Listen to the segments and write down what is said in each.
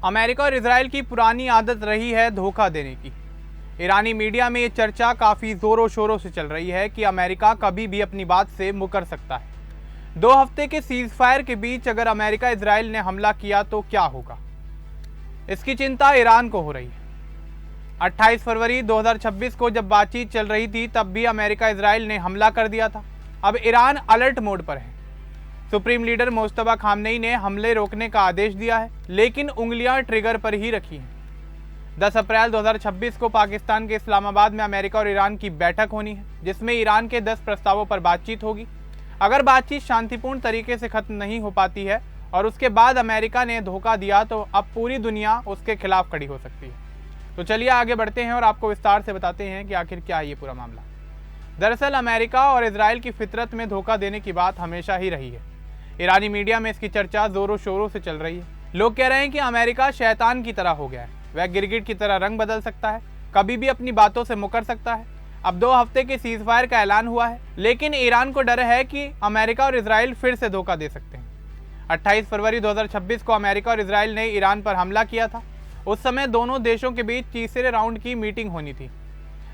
America और Israel की पुरानी आदत रही है धोखा देने की। ईरानी मीडिया में ये चर्चा काफ़ी ज़ोरों शोरों से चल रही है कि अमेरिका कभी भी अपनी बात से मुकर सकता है। 2 हफ्ते के सीज फायर के बीच अगर अमेरिका इजराइल ने हमला किया तो क्या होगा, इसकी चिंता ईरान को हो रही है। 28 फरवरी 2026 को जब बातचीत चल रही थी तब भी अमेरिका इजराइल ने हमला कर दिया था। अब ईरान अलर्ट मोड पर है। सुप्रीम लीडर मुस्तफा खामनेई ने हमले रोकने का आदेश दिया है, लेकिन उंगलियां ट्रिगर पर ही रखी हैं। 10 अप्रैल 2026 को पाकिस्तान के इस्लामाबाद में अमेरिका और ईरान की बैठक होनी है, जिसमें ईरान के 10 प्रस्तावों पर बातचीत होगी। अगर बातचीत शांतिपूर्ण तरीके से खत्म नहीं हो पाती है और उसके बाद अमेरिका ने धोखा दिया तो अब पूरी दुनिया उसके खिलाफ खड़ी हो सकती है। तो चलिए आगे बढ़ते हैं और आपको विस्तार से बताते हैं कि आखिर क्या है ये पूरा मामला। दरअसल अमेरिका और इजराइल की फितरत में धोखा देने की बात हमेशा ही रही है। ईरानी मीडिया में इसकी चर्चा जोरों शोरों से चल रही है। लोग कह रहे हैं कि अमेरिका शैतान की तरह हो गया है, वह गिरगिट की तरह रंग बदल सकता है, कभी भी अपनी बातों से मुकर सकता है। अब 2 हफ्ते के सीज फायर का ऐलान हुआ है, लेकिन ईरान को डर है कि अमेरिका और इजराइल फिर से धोखा दे सकते हैं। 28 फरवरी 2026 को अमेरिका और इजराइल ने ईरान पर हमला किया था। उस समय दोनों देशों के बीच तीसरे राउंड की मीटिंग होनी थी।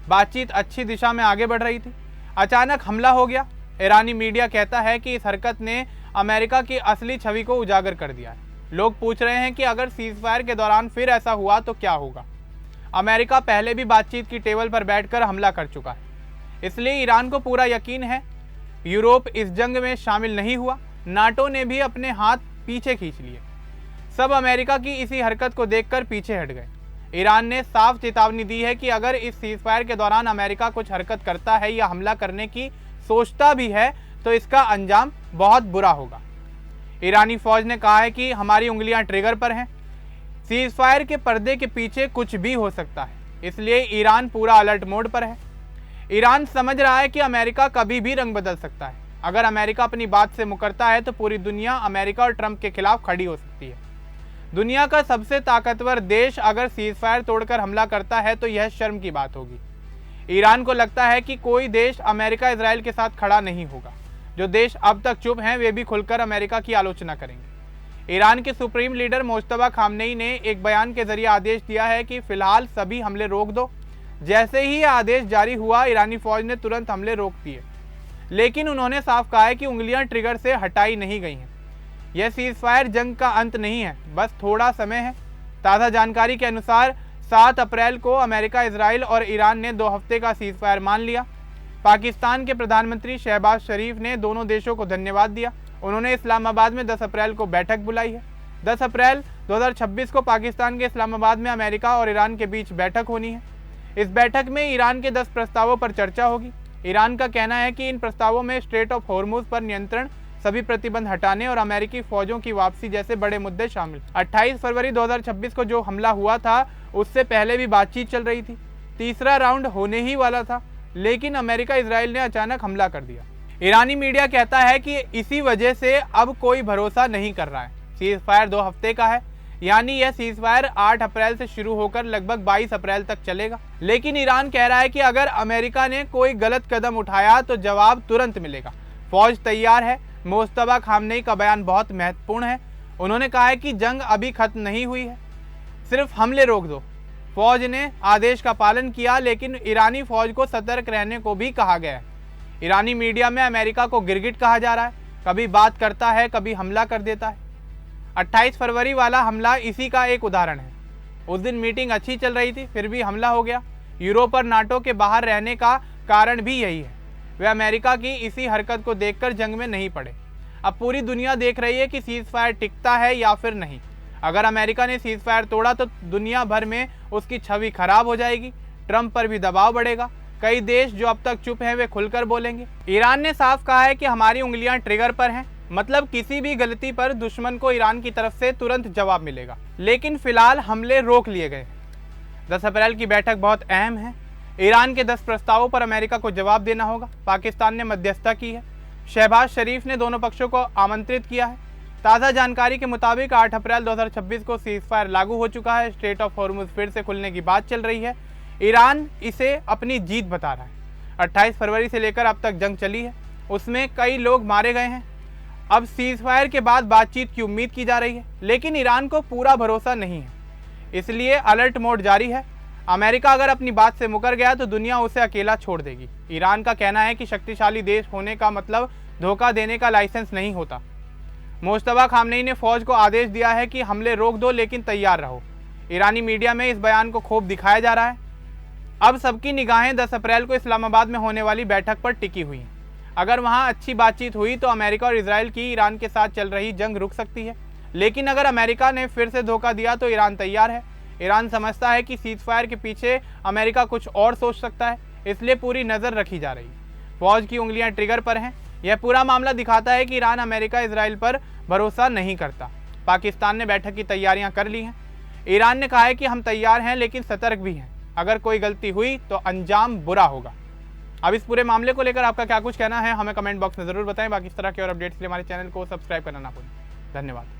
बातचीत अच्छी दिशा में आगे बढ़ रही थी। अचानक हमला हो गया। ईरानी मीडिया कहता है कि इस हरकत ने अमेरिका की असली छवि को उजागर कर दिया है। लोग पूछ रहे हैं कि अगर सीज फायर के दौरान फिर ऐसा हुआ तो क्या होगा। अमेरिका पहले भी बातचीत की टेबल पर बैठकर हमला कर चुका है, इसलिए ईरान को पूरा यकीन है। यूरोप इस जंग में शामिल नहीं हुआ, नाटो ने भी अपने हाथ पीछे खींच लिए। सब अमेरिका की इसी हरकत को देखकर पीछे हट गए। ईरान ने साफ चेतावनी दी है कि अगर इस सीज फायर के दौरान अमेरिका कुछ हरकत करता है या हमला करने की सोचता भी है तो इसका अंजाम बहुत बुरा होगा। ईरानी फौज ने कहा है कि हमारी उंगलियां ट्रिगर पर हैं, सीज फायर के पर्दे के पीछे कुछ भी हो सकता है, इसलिए ईरान पूरा अलर्ट मोड पर है। ईरान समझ रहा है कि अमेरिका कभी भी रंग बदल सकता है। अगर अमेरिका अपनी बात से मुकरता है तो पूरी दुनिया अमेरिका और ट्रंप के खिलाफ खड़ी हो सकती है। दुनिया का सबसे ताकतवर देश अगर सीज फायर तोड़कर हमला करता है तो यह शर्म की बात होगी। ईरान को लगता है कि कोई देश अमेरिका इजराइल के साथ खड़ा नहीं होगा। जो देश अब तक चुप हैं वे भी खुलकर अमेरिका की आलोचना करेंगे। ईरान के सुप्रीम लीडर मुस्तफा खामनेई ने एक बयान के जरिए आदेश दिया है कि फिलहाल सभी हमले रोक दो। जैसे ही यह आदेश जारी हुआ ईरानी फौज ने तुरंत हमले रोक दिए, लेकिन उन्होंने साफ कहा है कि उंगलियां ट्रिगर से हटाई नहीं गई हैं। यह सीज फायर जंग का अंत नहीं है, बस थोड़ा समय है। ताज़ा जानकारी के अनुसार 7 अप्रैल को अमेरिका, इजराइल और ईरान ने 2 हफ्ते का सीज फायर मान लिया। पाकिस्तान के प्रधानमंत्री शहबाज शरीफ ने दोनों देशों को धन्यवाद दिया। उन्होंने इस्लामाबाद में 10 अप्रैल को बैठक बुलाई है। 10 अप्रैल 2026 को पाकिस्तान के इस्लामाबाद में अमेरिका और ईरान के बीच बैठक होनी है। इस बैठक में ईरान के 10 प्रस्तावों पर चर्चा होगी। ईरान का कहना है कि इन प्रस्तावों में स्ट्रेट ऑफ हॉर्मुज पर नियंत्रण, सभी प्रतिबंध हटाने और अमेरिकी फौजों की वापसी जैसे बड़े मुद्दे शामिल। 28 फरवरी 2026 को जो हमला हुआ था उससे पहले भी बातचीत चल रही थी। तीसरा राउंड होने ही वाला था, लेकिन अमेरिका इजराइल ने अचानक हमला कर दिया। ईरानी मीडिया कहता है कि इसी वजह से अब कोई भरोसा नहीं कर रहा है। सीज फायर 2 हफ्ते का है, यानी यह सीज फायर 8 अप्रैल से शुरू होकर लगभग 22 अप्रैल तक चलेगा। लेकिन ईरान कह रहा है कि अगर अमेरिका ने कोई गलत कदम उठाया तो जवाब तुरंत मिलेगा। फौज तैयार है। मुस्तफा खामनेई का बयान बहुत महत्वपूर्ण है। उन्होंने कहा है कि जंग अभी खत्म नहीं हुई है, सिर्फ हमले रोक दो। फौज ने आदेश का पालन किया, लेकिन ईरानी फौज को सतर्क रहने को भी कहा गया है। ईरानी मीडिया में अमेरिका को गिरगिट कहा जा रहा है, कभी बात करता है, कभी हमला कर देता है। 28 फरवरी वाला हमला इसी का एक उदाहरण है। उस दिन मीटिंग अच्छी चल रही थी, फिर भी हमला हो गया। यूरोप और नाटो के बाहर रहने का कारण भी यही है। वे अमेरिका की इसी हरकत को देखकर जंग में नहीं पड़े। अब पूरी दुनिया देख रही है कि सीज फायर टिकता है या फिर नहीं। अगर अमेरिका ने सीज फायर तोड़ा तो दुनिया भर में उसकी छवि खराब हो जाएगी, ट्रंप पर भी दबाव बढ़ेगा। कई देश जो अब तक चुप हैं वे खुलकर बोलेंगे। ईरान ने साफ कहा है कि हमारी उंगलियां ट्रिगर पर हैं, मतलब किसी भी गलती पर दुश्मन को ईरान की तरफ से तुरंत जवाब मिलेगा। लेकिन फिलहाल हमले रोक लिए गए। 10 अप्रैल की बैठक बहुत अहम है। ईरान के 10 प्रस्तावों पर अमेरिका को जवाब देना होगा। पाकिस्तान ने मध्यस्थता की है। शहबाज शरीफ ने दोनों पक्षों को आमंत्रित किया है। ताज़ा जानकारी के मुताबिक 8 अप्रैल 2026 को सीज फायर लागू हो चुका है। स्ट्रेट ऑफ हॉर्मुज फिर से खुलने की बात चल रही है। ईरान इसे अपनी जीत बता रहा है। 28 फरवरी से लेकर अब तक जंग चली है, उसमें कई लोग मारे गए हैं। अब सीज फायर के बाद बातचीत की उम्मीद की जा रही है, लेकिन ईरान को पूरा भरोसा नहीं है। इसलिए अलर्ट मोड जारी है। अमेरिका अगर अपनी बात से मुकर गया तो दुनिया उसे अकेला छोड़ देगी। ईरान का कहना है कि शक्तिशाली देश होने का मतलब धोखा देने का लाइसेंस नहीं होता। मुश्तबा खामनेई ने फौज को आदेश दिया है कि हमले रोक दो लेकिन तैयार रहो। ईरानी मीडिया में इस बयान को खूब दिखाया जा रहा है। अब सबकी निगाहें 10 अप्रैल को इस्लामाबाद में होने वाली बैठक पर टिकी हुई हैं। अगर वहां अच्छी बातचीत हुई तो अमेरिका और इजराइल की ईरान के साथ चल रही जंग रुक सकती है, लेकिन अगर अमेरिका ने फिर से धोखा दिया तो ईरान तैयार है। ईरान समझता है कि सीजफायर के पीछे अमेरिका कुछ और सोच सकता है, इसलिए पूरी नज़र रखी जा रही है। फौज की उंगलियां ट्रिगर पर हैं। यह पूरा मामला दिखाता है कि ईरान अमेरिका इजराइल पर भरोसा नहीं करता। पाकिस्तान ने बैठक की तैयारियां कर ली हैं। ईरान ने कहा है कि हम तैयार हैं लेकिन सतर्क भी हैं। अगर कोई गलती हुई तो अंजाम बुरा होगा। अब इस पूरे मामले को लेकर आपका क्या कुछ कहना है हमें कमेंट बॉक्स में जरूर बताएं। बाकी इस तरह के और अपडेट्स के लिए हमारे चैनल को सब्सक्राइब करना ना भूलें। धन्यवाद।